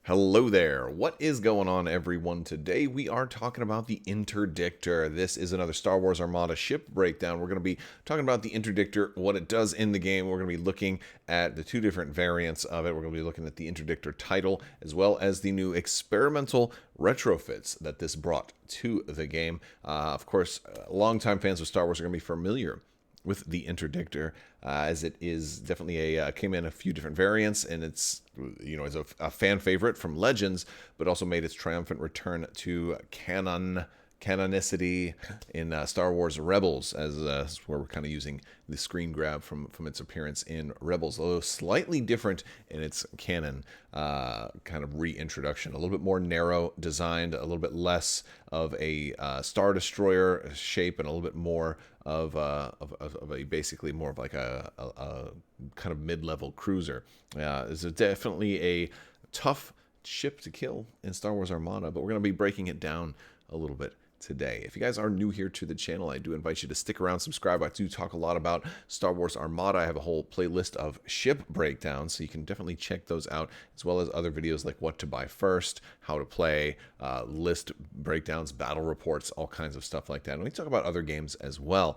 Hello there. What is going on, everyone? Today we are talking about the Interdictor. This is another Star Wars Armada ship breakdown. We're going to be talking about the Interdictor, what it does in the game. We're going to be looking at the two different variants of it. We're going to be looking at the Interdictor title as well as the new experimental retrofits that this brought to the game. Of course, longtime fans of Star Wars are going to be familiar with the Interdictor, as it is definitely came in a few different variants, and it's is a fan favorite from Legends, but also made its triumphant return to canonicity in Star Wars Rebels, as where we're kind of using the screen grab from its appearance in Rebels, although slightly different in its canon kind of reintroduction, a little bit more narrow designed, a little bit less of a Star Destroyer shape, and a little bit more of a basically more of like a kind of mid-level cruiser. It's definitely a tough ship to kill in Star Wars Armada, but we're going to be breaking it down a little bit today. If you guys are new here to the channel, I do invite you to stick around, subscribe. I do talk a lot about Star Wars Armada. I have a whole playlist of ship breakdowns, so you can definitely check those out, as well as other videos like what to buy first, how to play, list breakdowns, battle reports, all kinds of stuff like that. And we talk about other games as well.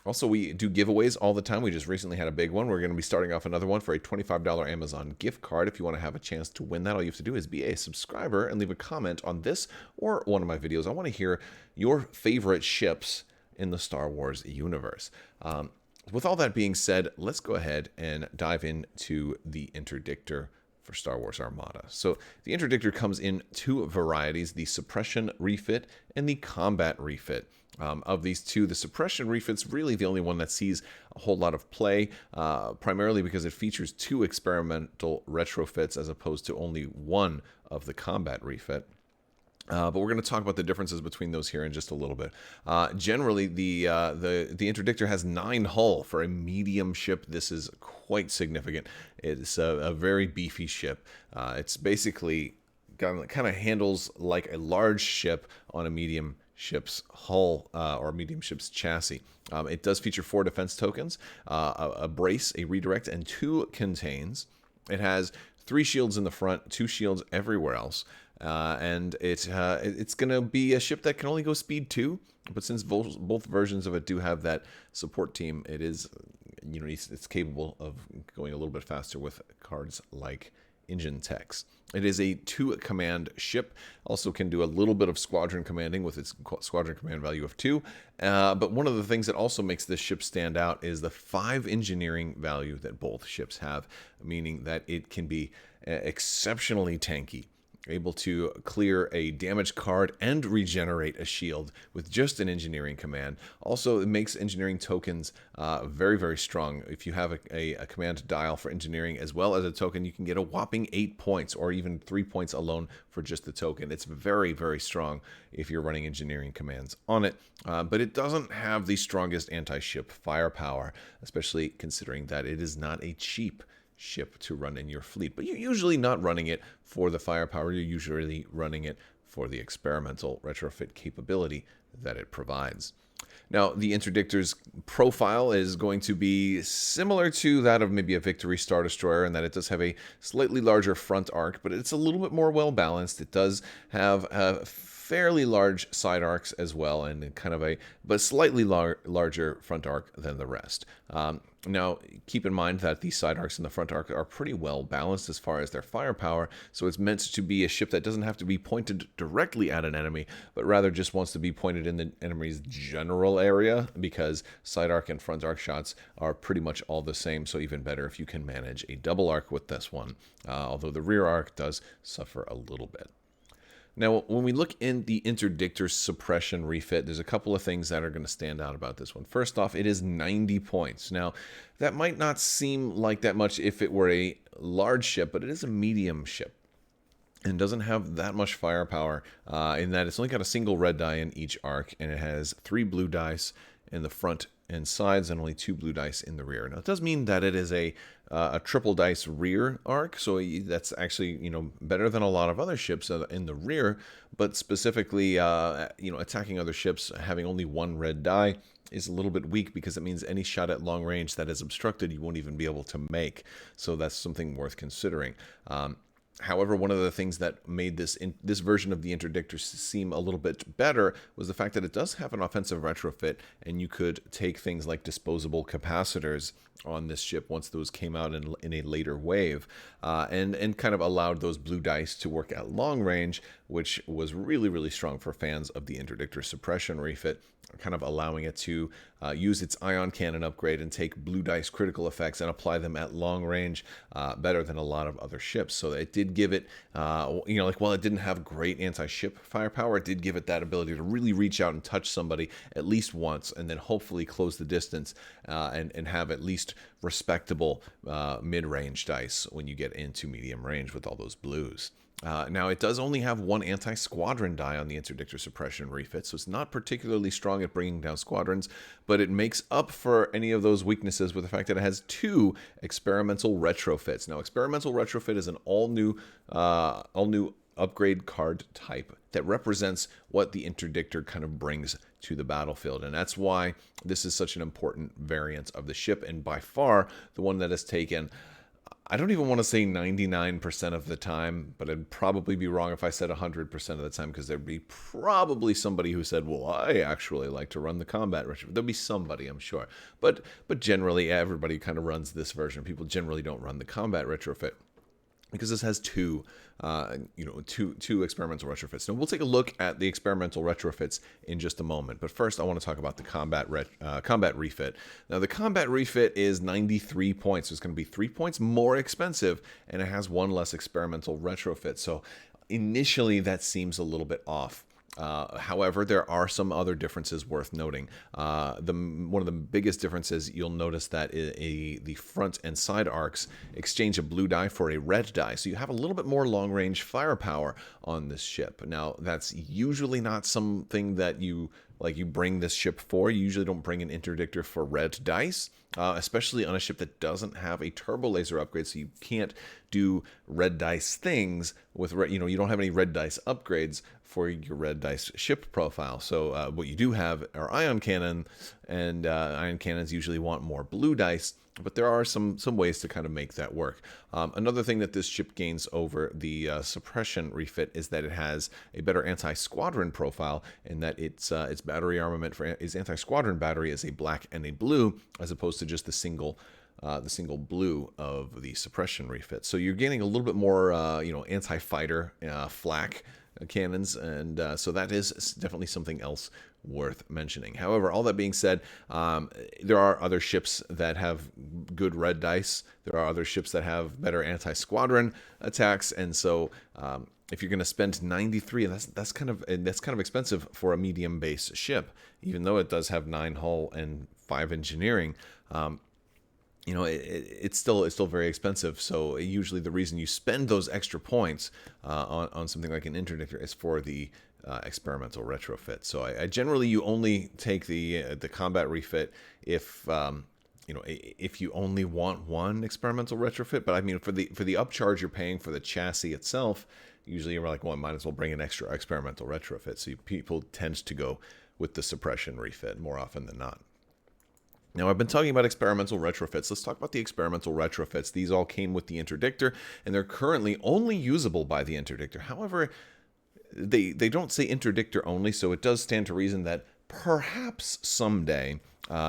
Also, we do giveaways all the time. We just recently had a big one. We're going to be starting off another one for a $25 Amazon gift card. If you want to have a chance to win that, all you have to do is be a subscriber and leave a comment on this or one of my videos. I want to hear your favorite ships in the Star Wars universe. With all that being said, let's go ahead and dive into the Interdictor for Star Wars Armada. So the Interdictor comes in two varieties, the Suppression Refit and the Combat Refit. Of these two, the Suppression Refit's really the only one that sees a whole lot of play, primarily because it features two experimental retrofits as opposed to only one of the Combat Refit. But we're going to talk about the differences between those here in just a little bit. Generally, the Interdictor has 9 hull for a medium ship. This is quite significant. It's a very beefy ship. It's basically kind of handles like a large ship on a medium ship's hull or medium ship's chassis. It does feature 4 defense tokens, a brace, a redirect, and 2 contains. It has 3 shields in the front, 2 shields everywhere else. And it's going to be a ship that can only go speed 2, but since both versions of it do have that support team, it is, it's capable of going a little bit faster with cards like engine techs. It is a 2-command ship, also can do a little bit of squadron commanding with its squadron command value of 2. But one of the things that also makes this ship stand out is the 5 engineering value that both ships have, meaning that it can be exceptionally tanky, able to clear a damage card and regenerate a shield with just an engineering command. Also, it makes engineering tokens very, very strong. If you have a command dial for engineering as well as a token, you can get a whopping 8 points or even 3 points alone for just the token. It's very, very strong if you're running engineering commands on it. But it doesn't have the strongest anti-ship firepower, especially considering that it is not a cheap ship to run in your fleet, but you're usually not running it for the firepower. You're usually running it for the experimental retrofit capability that it provides. Now, the Interdictor's profile is going to be similar to that of maybe a Victory Star Destroyer, in that it does have a slightly larger front arc, but it's a little bit more well balanced. It does have fairly large side arcs as well, and kind of but slightly larger front arc than the rest. Now, keep in mind that the side arcs and the front arc are pretty well balanced as far as their firepower, so it's meant to be a ship that doesn't have to be pointed directly at an enemy, but rather just wants to be pointed in the enemy's general area, because side arc and front arc shots are pretty much all the same, so even better if you can manage a double arc with this one, although the rear arc does suffer a little bit. Now, when we look in the Interdictor Suppression Refit, there's a couple of things that are going to stand out about this one. First off, it is 90 points. Now, that might not seem like that much if it were a large ship, but it is a medium ship and doesn't have that much firepower in that it's only got a single red die in each arc, and it has 3 blue dice in the front and sides and only 2 blue dice in the rear. Now, it does mean that it is a triple dice rear arc, so that's actually better than a lot of other ships in the rear, but specifically attacking other ships having only 1 red die is a little bit weak, because it means any shot at long range that is obstructed you won't even be able to make. So that's something worth considering. However, one of the things that made this version of the Interdictor seem a little bit better was the fact that it does have an offensive retrofit, and you could take things like disposable capacitors on this ship once those came out in a later wave, and kind of allowed those blue dice to work at long range, which was really, really strong for fans of the Interdictor Suppression Refit, kind of allowing it to use its ion cannon upgrade and take blue dice critical effects and apply them at long range better than a lot of other ships. So it did give it, like while it didn't have great anti-ship firepower, it did give it that ability to really reach out and touch somebody at least once, and then hopefully close the distance and have at least respectable mid-range dice when you get into medium range with all those blues. Now, it does only have one anti-squadron die on the Interdictor Suppression Refit, so it's not particularly strong at bringing down squadrons, but it makes up for any of those weaknesses with the fact that it has 2 experimental retrofits. Now, experimental retrofit is an all-new upgrade card type that represents what the Interdictor kind of brings to the battlefield, and that's why this is such an important variant of the ship, and by far the one that has taken, I don't even want to say 99% of the time, but I'd probably be wrong if I said 100% of the time, because there'd be probably somebody who said, well, I actually like to run the combat retrofit. There'll be somebody, I'm sure. But generally, everybody kind of runs this version. People generally don't run the combat retrofit, because this has two experimental retrofits. Now, we'll take a look at the experimental retrofits in just a moment, but first I want to talk about the combat refit. Now, the combat refit is 93 points, so it's going to be 3 points more expensive, and it has 1 less experimental retrofit. So initially, that seems a little bit off. However, there are some other differences worth noting. One of the biggest differences, you'll notice that the front and side arcs exchange a blue die for a red die, so you have a little bit more long-range firepower on this ship. Now, that's usually not something that you bring this ship for. You usually don't bring an interdictor for red dice, especially on a ship that doesn't have a turbo laser upgrade, so you can't do red dice things with you don't have any red dice upgrades for your red dice ship profile. So what you do have are ion cannon, and ion cannons usually want more blue dice, but there are some ways to kind of make that work. Another thing that this ship gains over the Suppression Refit is that it has a better anti-squadron profile, in that its battery armament for its anti-squadron battery is a black and a blue, as opposed to just the single blue of the Suppression Refit. So you're gaining a little bit more anti-fighter flak cannons, and so that is definitely something else worth mentioning. However, all that being said, there are other ships that have good red dice. There are other ships that have better anti-squadron attacks, and so if you're going to spend 93, that's kind of expensive for a medium base ship, even though it does have 9 hull and 5 engineering. It's still very expensive. So usually the reason you spend those extra points on something like an interdictor is for the experimental retrofit. So I generally, you only take the combat refit if you only want 1 experimental retrofit. But I mean, for the upcharge you're paying for the chassis itself, usually you're like, well, I might as well bring an extra experimental retrofit. So people tend to go with the suppression refit more often than not. Now, I've been talking about experimental retrofits. Let's talk about the experimental retrofits. These all came with the interdictor, and they're currently only usable by the interdictor. However, they don't say interdictor only, so it does stand to reason that perhaps someday,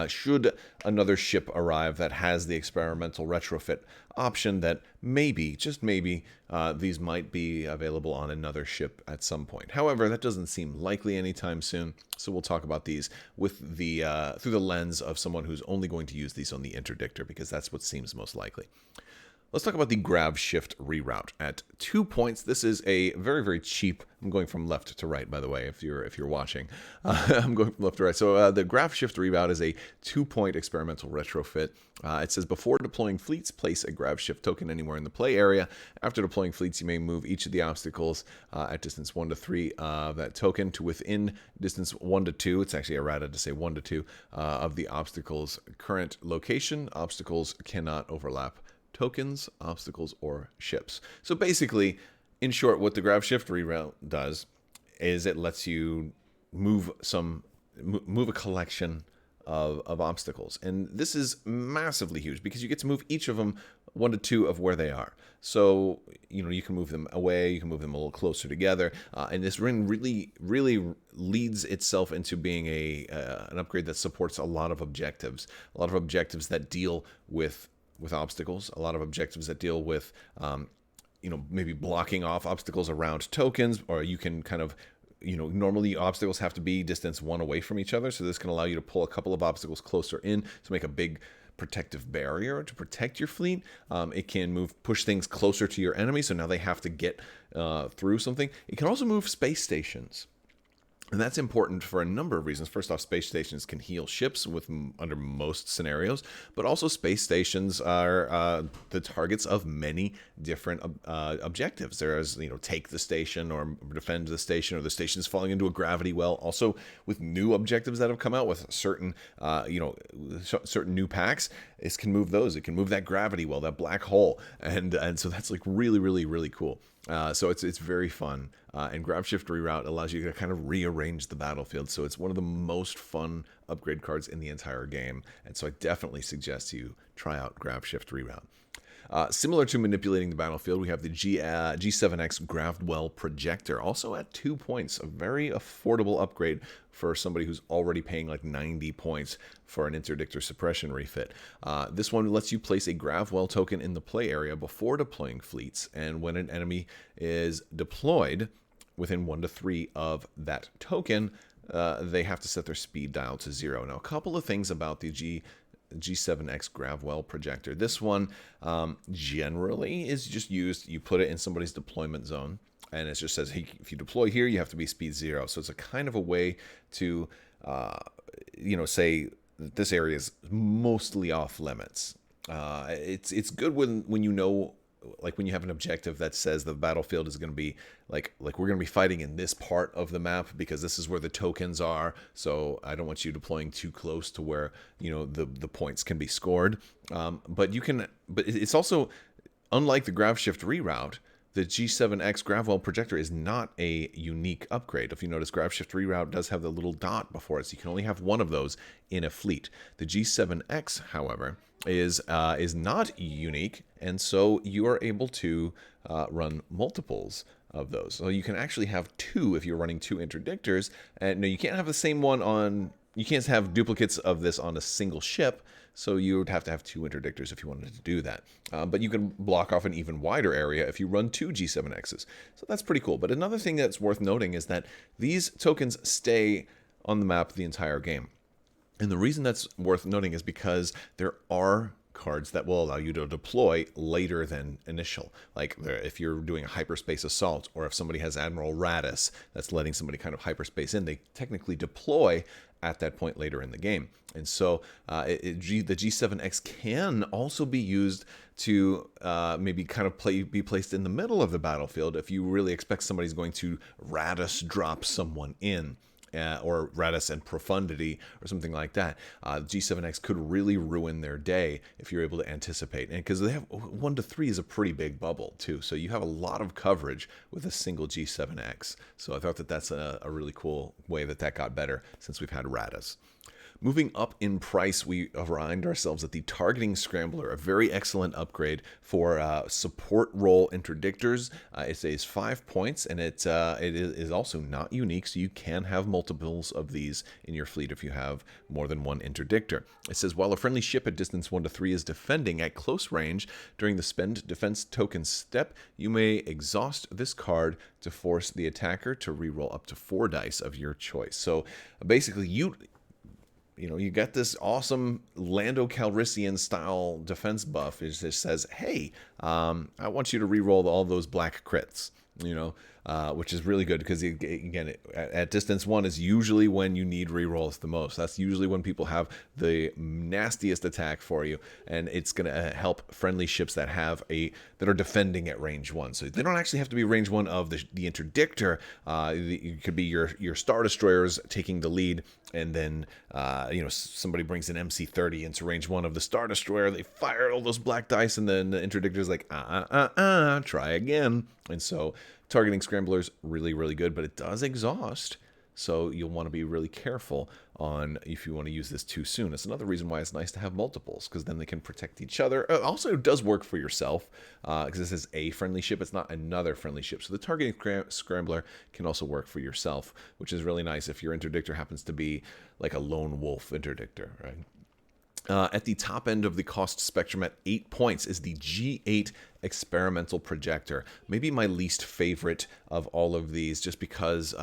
should another ship arrive that has the experimental retrofit option, that maybe, just maybe, these might be available on another ship at some point. However, that doesn't seem likely anytime soon, so we'll talk about these with through the lens of someone who's only going to use these on the interdictor, because that's what seems most likely. Let's talk about the grab shift reroute at 2 points. This is a very, very cheap. I'm going from left to right, by the way, if you're watching. I'm going from left to right. So the grab shift reroute is a 2-point experimental retrofit. It says, before deploying fleets, place a grab shift token anywhere in the play area. After deploying fleets, you may move each of the obstacles at distance 1 to 3 of that token to within distance 1 to 2. It's actually errata to say 1 to 2 of the obstacle's current location. Obstacles cannot overlap tokens, obstacles, or ships. So basically, in short, what the grab shift reroute does is it lets you move a collection of obstacles. And this is massively huge, because you get to move each of them 1 to 2 of where they are. So, you can move them away, you can move them a little closer together, and this ring really leads itself into being an upgrade that supports a lot of objectives that deal with obstacles, a lot of objectives that deal with, maybe blocking off obstacles around tokens, or you can kind of, normally obstacles have to be distance 1 away from each other, so this can allow you to pull a couple of obstacles closer in to make a big protective barrier to protect your fleet. It can push things closer to your enemy, so now they have to get through something. It can also move space stations. And that's important for a number of reasons. First off, space stations can heal ships under most scenarios, but also space stations are the targets of many different objectives. There is, take the station or defend the station, or the station is falling into a gravity well. Also, with new objectives that have come out with certain, certain new packs, this can move those. It can move that gravity well, that black hole, and so that's like really cool. So it's very fun, and Grab Shift Reroute allows you to kind of rearrange the battlefield, so it's one of the most fun upgrade cards in the entire game, and so I definitely suggest you try out Grab Shift Reroute. Similar to manipulating the battlefield, we have the G7X Gravwell Projector, also at 2 points, a very affordable upgrade for somebody who's already paying like 90 points for an Interdictor Suppression Refit. This one lets you place a Gravwell token in the play area before deploying fleets, and when an enemy is deployed within 1 to 3 of that token, they have to set their speed dial to 0. Now, a couple of things about the G7X Gravwell Projector. This one generally is just used, you put it in somebody's deployment zone, and it just says, hey, if you deploy here, you have to be speed 0. So it's a kind of a way to, say that this area is mostly off limits. It's good when like when you have an objective that says the battlefield is going to be like we're going to be fighting in this part of the map because this is where the tokens are, so I don't want you deploying too close to where the points can be scored. But it's also, unlike the Grav Shift Reroute, the G7X Gravwell Projector is not a unique upgrade. If you notice, Grav Shift Reroute does have the little dot before it, so you can only have one of those in a fleet. The G7X, however, is not unique, and so you are able to run multiples of those. So you can actually have 2 if you're running 2 interdictors. And no, you can't have the same one on. You can't have duplicates of this on a single ship. So you would have to have 2 interdictors if you wanted to do that. But you can block off an even wider area if you run 2 G7Xs. So that's pretty cool. But another thing that's worth noting is that these tokens stay on the map the entire game. And the reason that's worth noting is because there are cards that will allow you to deploy later than initial. Like if you're doing a hyperspace assault, or if somebody has Admiral Radis that's letting somebody kind of hyperspace in, they technically deploy at that point later in the game. And so the G7X can also be used to maybe kind of be placed in the middle of the battlefield if you really expect somebody's going to Radis drop someone in. Or Radis and Profundity or something like that. G7X could really ruin their day if you're able to anticipate. And because they have 1 to 3 is a pretty big bubble too. So you have a lot of coverage with a single G7X. So I thought that that's a really cool way that got better since we've had Radis. Moving up in price, we find ourselves at the Targeting Scrambler, a very excellent upgrade for support role interdictors. It saves 5 points, and it is also not unique, so you can have multiples of these in your fleet if you have more than 1 interdictor. It says, while a friendly ship at distance 1 to 3 is defending at close range during the spend defense token step, you may exhaust this card to force the attacker to reroll up to 4 dice of your choice. So basically, you get this awesome Lando Calrissian style defense buff. It just says, hey, I want you to reroll all those black crits, which is really good because, again, at distance 1 is usually when you need rerolls the most. That's usually when people have the nastiest attack for you, and it's going to help friendly ships that are defending at range 1. So they don't actually have to be range 1 of the interdictor. It could be your Star Destroyers taking the lead, and then somebody brings an MC-30 into range 1 of the Star Destroyer. They fire all those black dice, and then the interdictor's like, try again. And so Targeting Scrambler's really, really good, but it does exhaust So you'll want to be really careful on if you want to use this too soon. It's another reason why it's nice to have multiples, because then they can protect each other. Also, it does work for yourself, because this is a friendly ship. It's not another friendly ship. So the targeting scrambler can also work for yourself, which is really nice if your interdictor happens to be like a lone wolf interdictor, right? At the top end of the cost spectrum at 8 points is the G8 Experimental Projector. Maybe my least favorite of all of these, just because,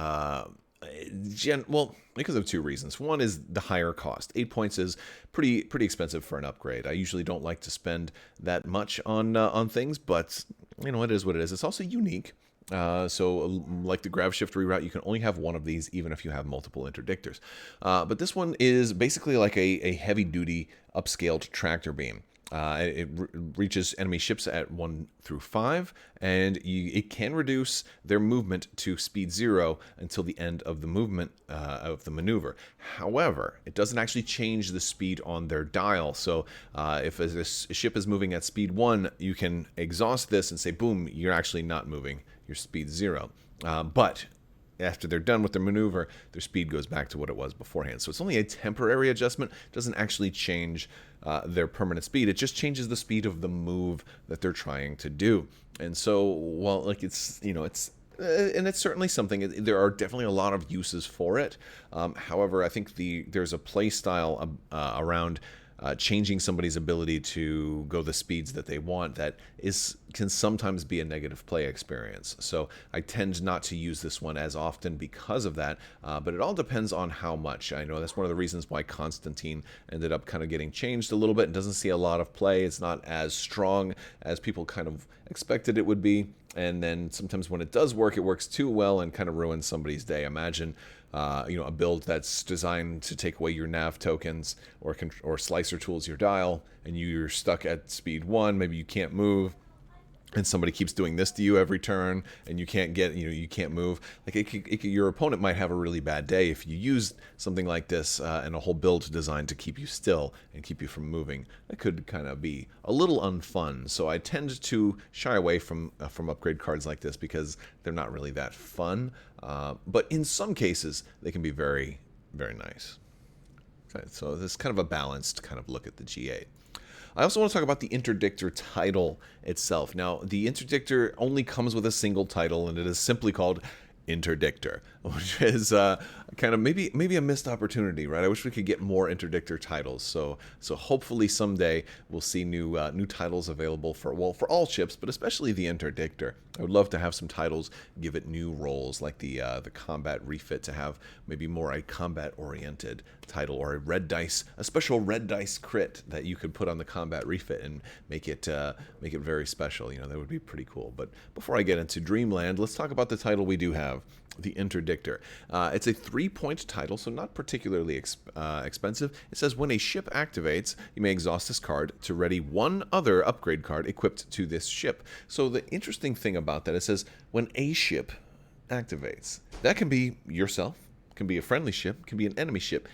because of two reasons. One is the higher cost. 8 points is pretty expensive for an upgrade. I usually don't like to spend that much on things, but it is what it is. It's also unique. So like the grav shift reroute, you can only have one of these even if you have multiple interdictors. But this one is basically like a heavy-duty upscaled tractor beam. It reaches enemy ships at 1 through 5, and it can reduce their movement to speed 0 until the end of the movement of the maneuver. However, it doesn't actually change the speed on their dial. So if a ship is moving at speed 1, you can exhaust this and say, boom, you're actually not moving. Your speed 0. But after they're done with their maneuver, their speed goes back to what it was beforehand. So it's only a temporary adjustment. It doesn't actually change their permanent speed. It just changes the speed of the move that they're trying to do. And so, while it's and it's certainly something. There are definitely a lot of uses for it. However, I think there's a play style around changing somebody's ability to go the speeds that they want that can sometimes be a negative play experience. So I tend not to use this one as often because of that, but it all depends on how much. I know that's one of the reasons why Constantine ended up kind of getting changed a little bit and doesn't see a lot of play. It's not as strong as people kind of expected it would be. And then sometimes when it does work, it works too well and kind of ruins somebody's day. Imagine a build that's designed to take away your nav tokens or slicer tools your dial, and you're stuck at speed 1. Maybe you can't move, and somebody keeps doing this to you every turn, and you can't you can't move. Like your opponent might have a really bad day if you use something like this and a whole build designed to keep you still and keep you from moving. That could kind of be a little unfun. So I tend to shy away from upgrade cards like this because they're not really that fun. But in some cases, they can be very, very nice. Okay, so this is kind of a balanced kind of look at the G8. I also want to talk about the Interdictor title itself. Now, the Interdictor only comes with a single title, and it is simply called Interdictor, which is kind of maybe a missed opportunity, right? I wish we could get more Interdictor titles. So hopefully someday we'll see new titles available for all ships, but especially the Interdictor. I would love to have some titles give it new roles, like the combat refit, to have maybe more a combat-oriented title, or a special red dice crit that you could put on the combat refit and make it very special. That would be pretty cool. But before I get into Dreamland, let's talk about the title we do have, the Interdictor. It's a 3-point title, so not particularly expensive. It says when a ship activates, you may exhaust this card to ready one other upgrade card equipped to this ship. So the interesting thing about that, it says when a ship activates. That can be yourself, can be a friendly ship, can be an enemy ship.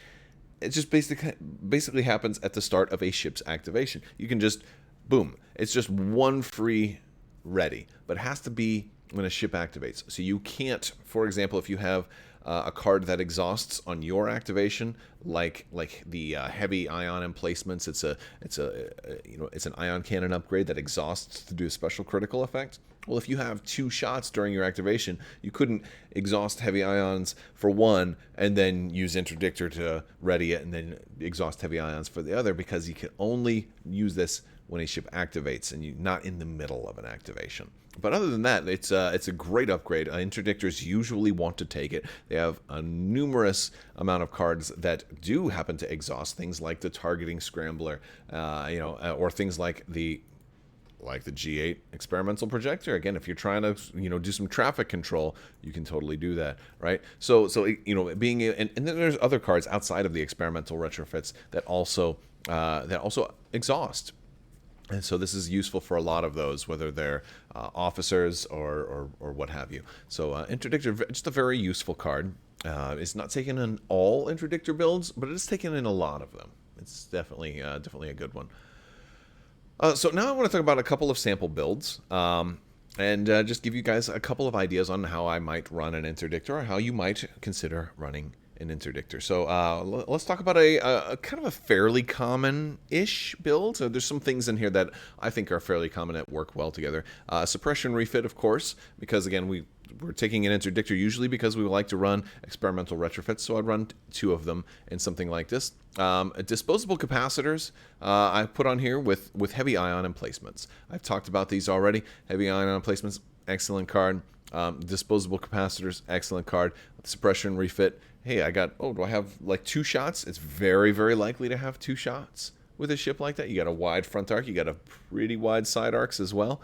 It just basically happens at the start of a ship's activation. You can just, boom, it's just one free ready, but it has to be when a ship activates. So you can't, for example, if you have a card that exhausts on your activation, like the heavy ion emplacements, it's an ion cannon upgrade that exhausts to do a special critical effect. Well, if you have 2 shots during your activation, you couldn't exhaust heavy ions for one and then use Interdictor to ready it and then exhaust heavy ions for the other, because you can only use this when a ship activates and you're not in the middle of an activation. But other than that, it's a great upgrade. Interdictors usually want to take it. They have a numerous amount of cards that do happen to exhaust, things like the targeting scrambler, or things like the G8 experimental projector. Again, if you're trying to do some traffic control, you can totally do that, right? So being and then there's other cards outside of the experimental retrofits that also exhaust. And so this is useful for a lot of those, whether they're officers or what have you. So Interdictor, just a very useful card. It's not taken in all Interdictor builds, but it is taken in a lot of them. It's definitely a good one. So now I want to talk about a couple of sample builds. and just give you guys a couple of ideas on how I might run an interdictor or how you might consider running an interdictor. So let's talk about a kind of a fairly common-ish build. So there's some things in here that I think are fairly common that work well together. Suppression Refit, of course, because again, we're taking an interdictor usually because we like to run experimental retrofits, so I'd run 2 of them in something like this. Disposable capacitors I put on here with heavy ion emplacements. I've talked about these already. Heavy ion emplacements, excellent card. Disposable capacitors, excellent card. Suppression Refit. Hey, do I have like 2 shots? It's very, very likely to have 2 shots with a ship like that. You got a wide front arc. You got a pretty wide side arcs as well.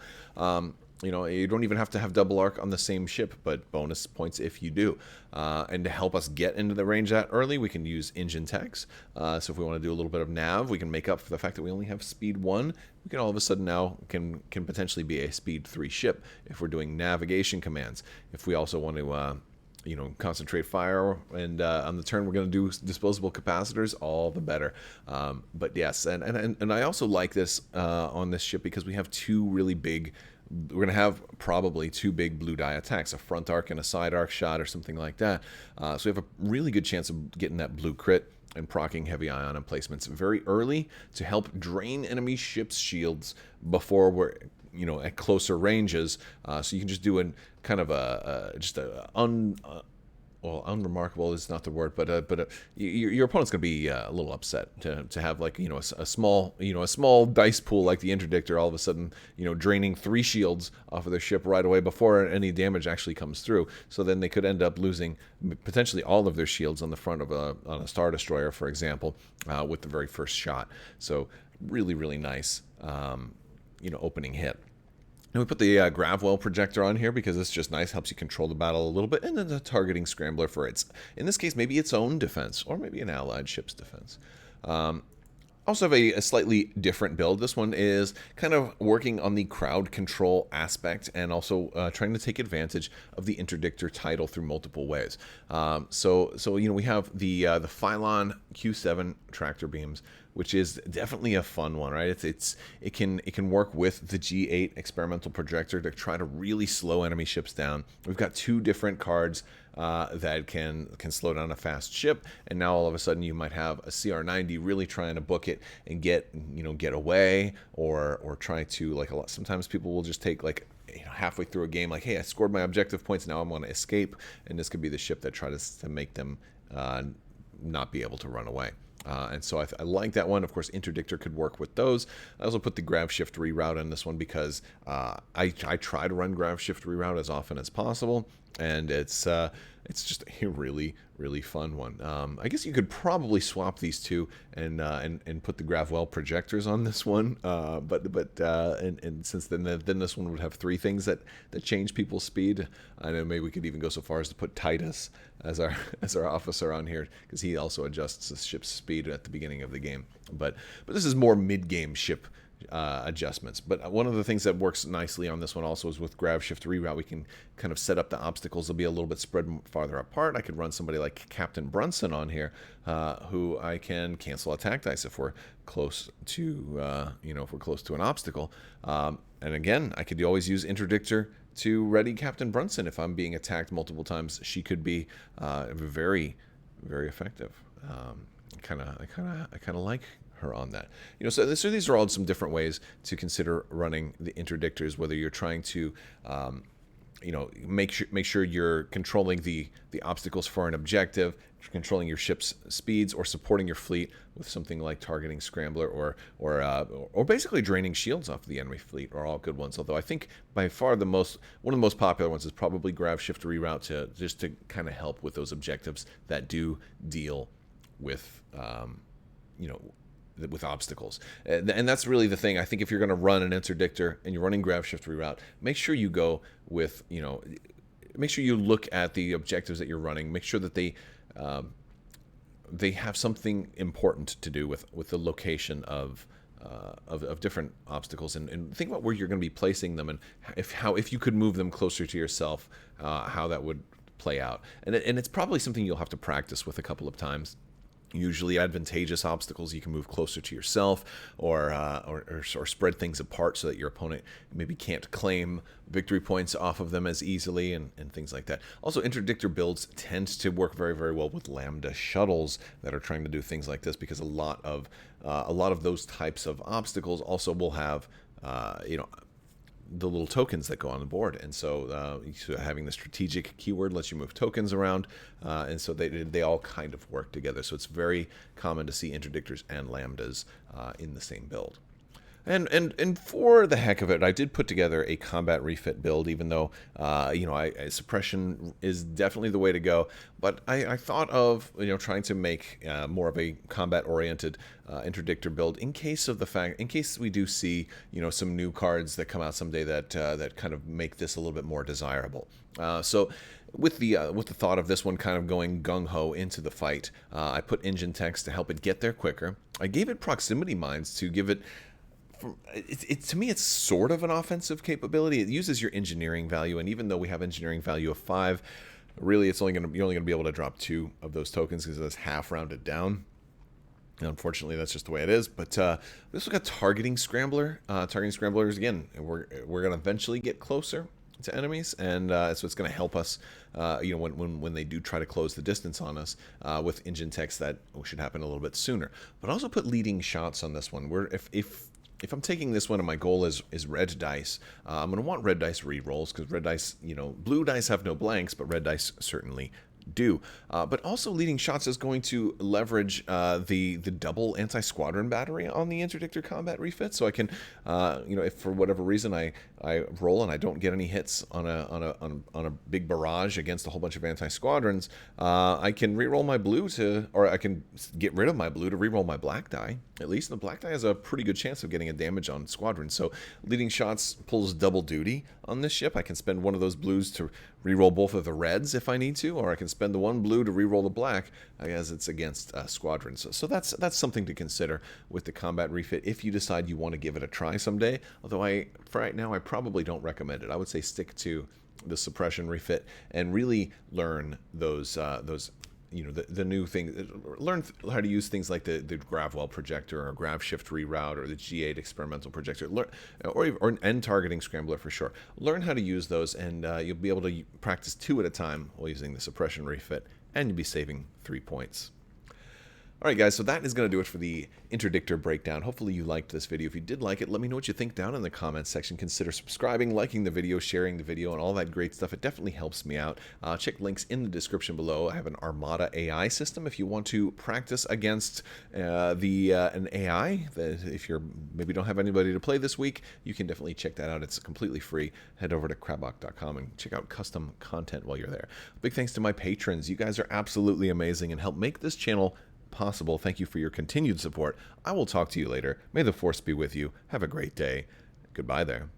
You don't even have to have double arc on the same ship, but bonus points if you do. And to help us get into the range that early, we can use engine techs. So if we want to do a little bit of nav, we can make up for the fact that we only have speed 1. We can all of a sudden now can potentially be a speed 3 ship if we're doing navigation commands. If we also want to concentrate fire, and on the turn we're going to do disposable capacitors, all the better. But yes, and I also like this on this ship because we have 2 really big. We're going to have probably 2 big blue die attacks, a front arc and a side arc shot or something like that. So we have a really good chance of getting that blue crit and proccing heavy ion emplacements very early to help drain enemy ships' shields before we're at closer ranges. So you can just do unremarkable is not the word, but your opponent's going to be a little upset to have like a small dice pool like the interdictor all of a sudden draining 3 shields off of their ship right away before any damage actually comes through. So then they could end up losing potentially all of their shields on the front of on a Star Destroyer, for example, with the very first shot. So really, really nice opening hit. And we put the Gravwell projector on here because it's just nice, helps you control the battle a little bit, and then the targeting scrambler for in this case, maybe its own defense, or maybe an allied ship's defense. Also have a slightly different build. This one is kind of working on the crowd control aspect and also trying to take advantage of the interdictor title through multiple ways. So we have the Phylon Q7 tractor beams, which is definitely a fun one, right? It can work with the G8 experimental projector to try to really slow enemy ships down. We've got 2 different cards that can slow down a fast ship, and now all of a sudden you might have a CR90 really trying to book it and get away, or try to sometimes people will just take halfway through a game hey, I scored my objective points, now I want to escape, and this could be the ship that tries to make them not be able to run away. And so I like that one. Of course, Interdictor could work with those. I also put the Grav Shift Reroute in this one because I try to run Grav Shift Reroute as often as possible, and it's just a really, really fun one. I guess you could probably swap these 2 and put the Gravwell projectors on this one, but since then this one would have 3 things that change people's speed. I know maybe we could even go so far as to put Titus as our officer on here because he also adjusts the ship's speed at the beginning of the game. But this is more mid-game ship adjustments. But one of the things that works nicely on this one also is with Grav Shift Reroute, we can kind of set up the obstacles. They'll be a little bit spread farther apart. I could run somebody like Captain Brunson on here, who I can cancel attack dice if we're close to an obstacle. And again, I could always use Interdictor to ready Captain Brunson if I'm being attacked multiple times. She could be very, very effective. I kind of like her on that. So these are all some different ways to consider running the interdictors, whether you're trying to make sure you're controlling the obstacles for an objective, controlling your ship's speeds, or supporting your fleet with something like targeting scrambler, or basically draining shields off the enemy fleet are all good ones. Although I think by far one of the most popular ones is probably Grav Shift Reroute to kind of help with those objectives that do deal with with obstacles. And that's really the thing. I think if you're going to run an interdictor and you're running Grav Shift Reroute, make sure you go with, make sure you look at the objectives that you're running. Make sure that they have something important to do with the location of different obstacles, and think about where you're going to be placing them, and if you could move them closer to yourself, how that would play out. And it's probably something you'll have to practice with a couple of times. usually advantageous obstacles. You can move closer to yourself, or spread things apart so that your opponent maybe can't claim victory points off of them as easily, and things like that. Also, interdictor builds tend to work very, very well with lambda shuttles that are trying to do things like this, because a lot of those types of obstacles also will have the little tokens that go on the board, and so having the strategic keyword lets you move tokens around, and so they all kind of work together. So it's very common to see interdictors and lambdas in the same build. And for the heck of it, I did put together a combat refit build, even though suppression is definitely the way to go. But I thought of trying to make more of a combat-oriented interdictor build in case we do see some new cards that come out someday that kind of make this a little bit more desirable. So with the thought of this one kind of going gung-ho into the fight, I put engine text to help it get there quicker. I gave it proximity mines to give it. To me, it's sort of an offensive capability. It uses your engineering value, and even though we have engineering value of 5, really you're only going to be able to drop 2 of those tokens because that's half rounded down. Unfortunately, that's just the way it is. But this got targeting scrambler. Targeting scramblers, again, we're going to eventually get closer to enemies, and so it's going to help us when they do try to close the distance on us with engine text. That should happen a little bit sooner. But also put leading shots on this one, where if I'm taking this one and my goal is red dice, I'm going to want red dice rerolls, because red dice, blue dice have no blanks, but red dice certainly do. But also leading shots is going to leverage the double anti-squadron battery on the interdictor combat refit. So I can, if for whatever reason I roll and I don't get any hits on a big barrage against a whole bunch of anti-squadrons, I can reroll my blue or I can get rid of my blue to reroll my black die. At least the black die has a pretty good chance of getting a damage on squadron. So leading shots pulls double duty on this ship. I can spend one of those blues to reroll both of the reds if I need to, or I can spend the one blue to reroll the black as it's against squadrons. So that's something to consider with the combat refit if you decide you want to give it a try someday. Although for right now, I probably don't recommend it. I would say stick to the suppression refit and really learn those the new thing. Learn how to use things like the Gravwell projector or Grav Shift Reroute or the G8 experimental projector, or end targeting scrambler for sure. Learn how to use those, and you'll be able to practice 2 at a time while using the suppression refit, and you'll be saving 3 points. Alright guys, so that is going to do it for the interdictor breakdown. Hopefully you liked this video. If you did like it, let me know what you think down in the comments section. Consider subscribing, liking the video, sharing the video, and all that great stuff. It definitely helps me out. Check links in the description below. I have an Armada AI system if you want to practice against an AI. If you maybe don't have anybody to play this week, you can definitely check that out. It's completely free. Head over to Crabbok.com and check out custom content while you're there. Big thanks to my patrons. You guys are absolutely amazing and help make this channel possible. Thank you for your continued support. I will talk to you later. May the force be with you. Have a great day. Goodbye there.